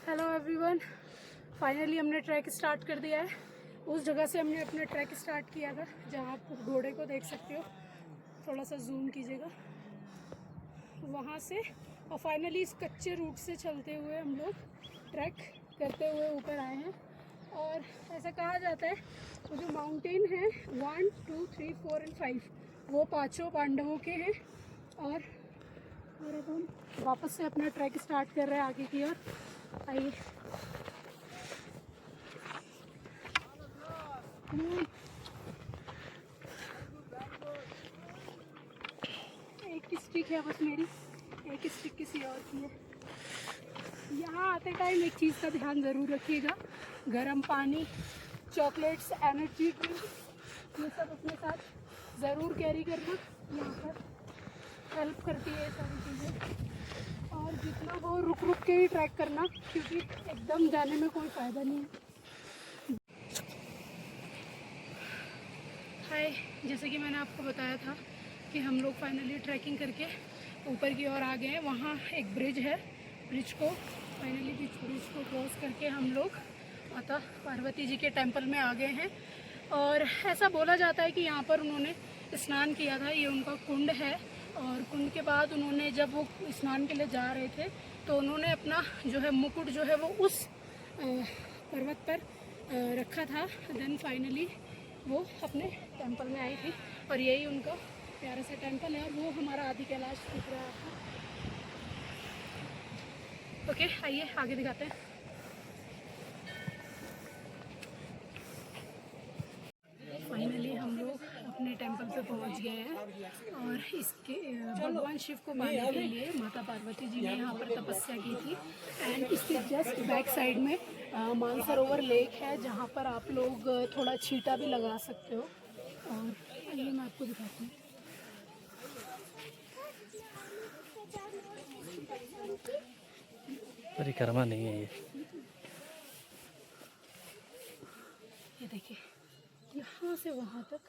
Hello everyone, finally हमने track start कर दिया है। उस जगह से हमने अपना ट्रैक स्टार्ट किया था जहाँ आप घोड़े को देख सकते हो, थोड़ा सा जूम कीजिएगा वहाँ से। और फाइनली इस कच्चे रूट से चलते हुए हम लोग ट्रैक करते हुए ऊपर आए हैं। और ऐसा कहा जाता है वो जो माउंटेन है 1, 2, 3, 4 और 5 वो पाँचों पांडवों के हैं। और अब हम वापस से अपना ट्रैक स्टार्ट कर रहे हैं आगे की ओर। आइए, एक स्टिक है बस मेरी, एक स्टिक किसी और की है। यहाँ आते टाइम एक चीज़ का ध्यान ज़रूर रखिएगा, गर्म पानी, चॉकलेट्स, एनर्जी ड्रिंक, ये सब अपने साथ ज़रूर कैरी करना। यहाँ पर हेल्प करती है ये सारी चीज़ें। और जितना हो रुक रुक के ही ट्रैक करना, क्योंकि एकदम जाने में कोई फ़ायदा नहीं है। हाय, जैसे कि मैंने आपको बताया था कि हम लोग फाइनली ट्रैकिंग करके ऊपर की ओर आ गए हैं। वहाँ एक ब्रिज है, ब्रिज को क्रॉस करके हम लोग माता पार्वती जी के टेंपल में आ गए हैं। और ऐसा बोला जाता है कि यहाँ पर उन्होंने स्नान किया था, ये उनका कुंड है। और कुंड के बाद उन्होंने जब वो स्नान के लिए जा रहे थे तो उन्होंने अपना जो है मुकुट जो है वो उस पर्वत पर रखा था। देन फाइनली वो अपने टेंपल में आई थी और यही उनका प्यारा सा टेंपल है। और वो हमारा आदि कैलाश दिख रहा था। ओके, आइए आगे दिखाते हैं। फाइनली हम लोग अपने टेंपल पे पहुंच गए हैं। और इसके भगवान शिव को पाने के लिए माता पार्वती जी ने यहाँ पर तपस्या की थी। एंड इसके जस्ट बैक साइड में मानसरोवर लेक है, जहाँ पर आप लोग थोड़ा छींटा भी लगा सकते हो। और ये मैं आपको दिखाती हूँ। परिक्रमा नहीं है ये देखिए, यहाँ से वहाँ तक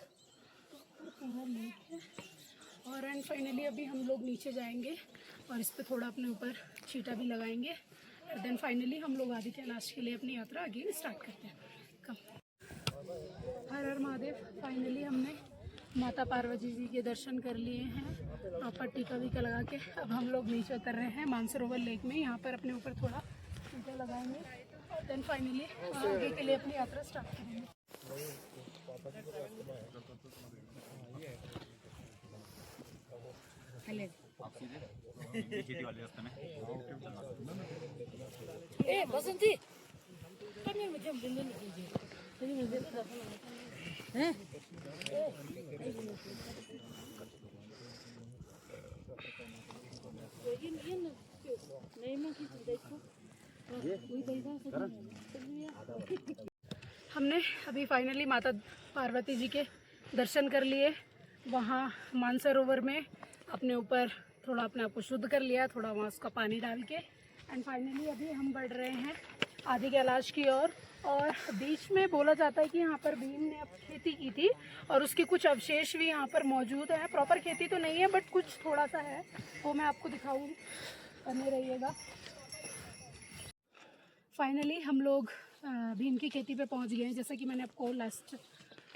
पूरा लेक है। और एंड फाइनली अभी हम लोग नीचे जाएंगे और इस पे थोड़ा अपने ऊपर छींटा भी लगाएंगे। और देन फाइनली हम लोग आदि कैलाश के लिए अपनी यात्रा आगे स्टार्ट करते हैं। कम हर हर महादेव। फाइनली हमने माता पार्वती जी के दर्शन कर लिए हैं, प्रॉपर टीका वीका लगा के। अब हम लोग नीचे उतर रहे हैं मानसरोवर लेक में। यहाँ पर अपने ऊपर थोड़ा छींटा लगाएंगे और देन फाइनली आगे के लिए अपनी यात्रा स्टार्ट करेंगे। बसंती हमने अभी फाइनली माता पार्वती जी के दर्शन कर लिए। वहाँ मानसरोवर में अपने ऊपर थोड़ा अपने आप को शुद्ध कर लिया, थोड़ा वहाँ उसका पानी डाल के। एंड फाइनली अभी हम बढ़ रहे हैं आदि कैलाश की ओर। और बीच में बोला जाता है कि यहाँ पर भीम ने अब खेती की थी और उसके कुछ अवशेष भी यहाँ पर मौजूद हैं। प्रॉपर खेती तो नहीं है बट कुछ थोड़ा सा है, वो मैं आपको दिखाऊंगी, बने रहिएगा। फाइनली हम लोग भीम की खेती पे पहुँच गए हैं। जैसा कि मैंने आपको लास्ट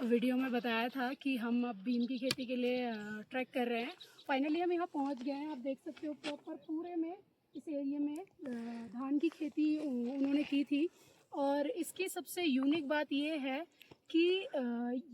वीडियो में बताया था कि हम अब भीम की खेती के लिए ट्रैक कर रहे हैं। फाइनली हम यहाँ पहुँच गए हैं। आप देख सकते हो प्रॉपर पूरे में इस एरिया में धान की खेती उन्होंने की थी। और इसकी सबसे यूनिक बात ये है कि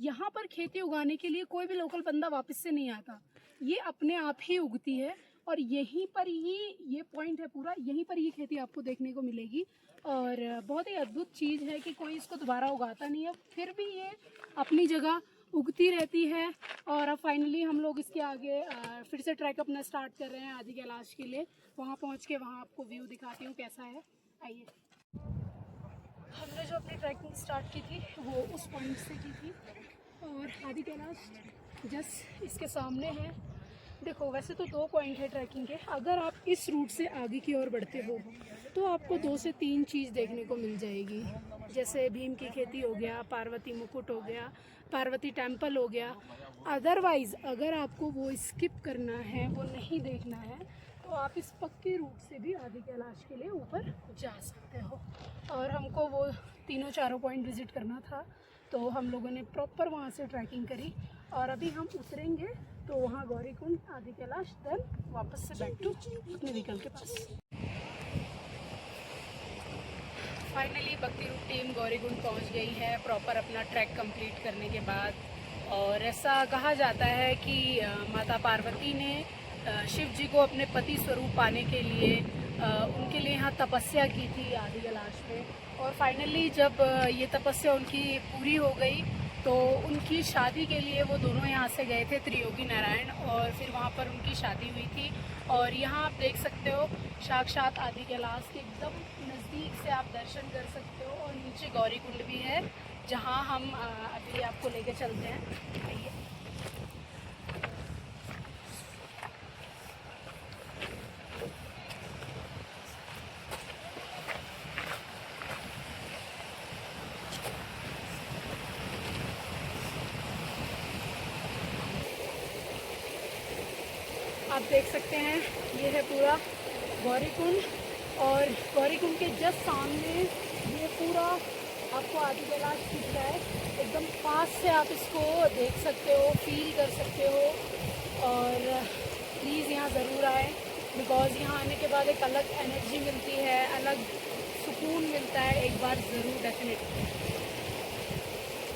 यहाँ पर खेती उगाने के लिए कोई भी लोकल बंदा वापस से नहीं आता, ये अपने आप ही उगती है। और यहीं पर ही ये पॉइंट है पूरा, यहीं पर ये खेती आपको देखने को मिलेगी। और बहुत ही अद्भुत चीज़ है कि कोई इसको दोबारा उगाता नहीं है, फिर भी ये अपनी जगह उगती रहती है। और अब फाइनली हम लोग इसके आगे फिर से ट्रैक अपना स्टार्ट कर रहे हैं आदि कैलाश के लिए। वहाँ पहुँच के वहाँ आपको व्यू दिखाती हूँ कैसा है। आइए, हमने जो अपनी ट्रैकिंग स्टार्ट की थी वो उस पॉइंट से की थी और आदि कैलाश जस्ट इसके सामने है। देखो, वैसे तो 2 पॉइंट है ट्रैकिंग के। अगर आप इस रूट से आगे की ओर बढ़ते हो तो आपको 2 से 3 चीज़ देखने को मिल जाएगी, जैसे भीम की खेती हो गया, पार्वती मुकुट हो गया, पार्वती टेम्पल हो गया। अदरवाइज़ अगर आपको वो स्किप करना है, वो नहीं देखना है, तो आप इस पक्के रूट से भी आदि कैलाश के लिए ऊपर जा सकते हो। और हमको वो तीनों चारों पॉइंट विज़िट करना था, तो हम लोगों ने प्रॉपर वहाँ से ट्रैकिंग करी। और अभी हम उतरेंगे तो वहाँ गौरीकुंड, आदि कैलाश, देन वापस से बैक टू अपने व्हीकल के पास। फाइनली भक्ति रूट टीम गौरीकुंड पहुँच गई है प्रॉपर अपना ट्रैक कंप्लीट करने के बाद। और ऐसा कहा जाता है कि माता पार्वती ने शिव जी को अपने पति स्वरूप पाने के लिए उनके लिए यहाँ तपस्या की थी आदि कैलाश में। और फाइनली जब ये तपस्या उनकी पूरी हो गई तो उनकी शादी के लिए वो दोनों यहाँ से गए थे, त्रियोगी नारायण, और फिर वहाँ पर उनकी शादी हुई थी। और यहाँ आप देख सकते हो साक्षात आदि कैलाश के एकदम नज़दीक से आप दर्शन कर सकते हो। और नीचे गौरीकुंड भी है जहाँ हम अभी आपको लेके चलते हैं। आइए। आप देख सकते हैं ये है पूरा गौरीकुंड, और गौरीकुंड के जस्ट सामने ये पूरा आपको आदि कैलाश दिख रहा है। एकदम पास से आप इसको देख सकते हो, फील कर सकते हो। और प्लीज़ यहाँ ज़रूर आए, बिकॉज़ यहाँ आने के बाद एक अलग एनर्जी मिलती है, अलग सुकून मिलता है। एक बार ज़रूर डेफिनेटली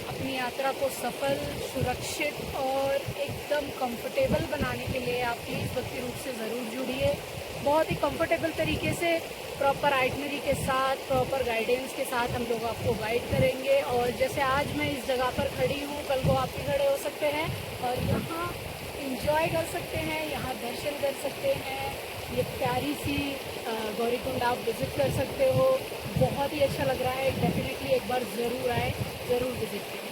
अपनी यात्रा को सफल, सुरक्षित और एकदम कंफर्टेबल बनाने के लिए आप प्लीज़ भक्ति रूट से ज़रूर जुड़िए। बहुत ही कंफर्टेबल तरीके से प्रॉपर आइटनरी के साथ, प्रॉपर गाइडेंस के साथ हम लोग आपको गाइड करेंगे। और जैसे आज मैं इस जगह पर खड़ी हूँ, कल को आप भी खड़े हो सकते हैं और यहाँ इंजॉय कर सकते हैं, यहाँ दर्शन कर सकते हैं। ये प्यारी सी गौरीकुंड आप विज़िट कर सकते हो। बहुत ही अच्छा लग रहा है। डेफिनेटली एक बार ज़रूर आए, ज़रूर विज़िट करें।